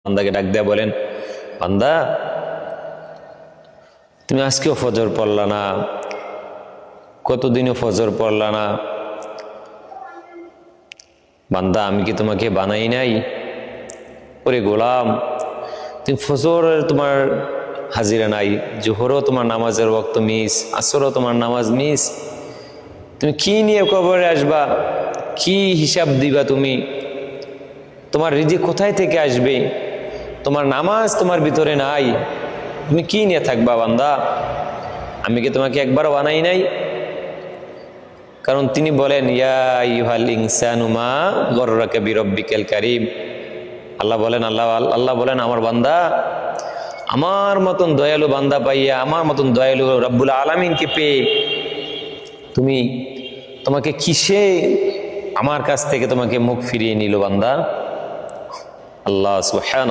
বান্দাকে ডাক দেয়া বলেন, বান্দা তুমি আজকেও ফজর পড়লা না, কতদিনও ফজর পড়লা না। বান্দা আমি কি তোমাকে বানাই নাই? ওরে গোলাম, তুমি ফজরের তোমার হাজিরা নাই, জোহরও তোমার নামাজের ওয়াক্ত মিস, আসরও তোমার নামাজ মিস। তুমি কি নিয়ে কবরে আসবা? কি হিসাব দিবা তুমি? তোমার রিজিক কোথায় থেকে আসবে? তোমার নামাজ তোমার ভিতরে নাই, তুমি কি নিয়ে থাকবা? বান্দা আমি কি তোমাকে একবার বানাই নাই? কারণ তিনি বলেন, ইয়া আইয়ুহাল ইনসানু মা গররাকা বিরব্বিকাল কারীম। আল্লাহ বলেন আমার বান্দা, আমার মতন দয়ালু বান্দা পাইয়া, আমার মতন দয়ালু রব্বুল আলামিনকে পেয়ে তোমাকে কিসে আমার কাছ থেকে তোমাকে মুখ ফিরিয়ে নিল বান্দা? আল্লাহ সুবহানাহু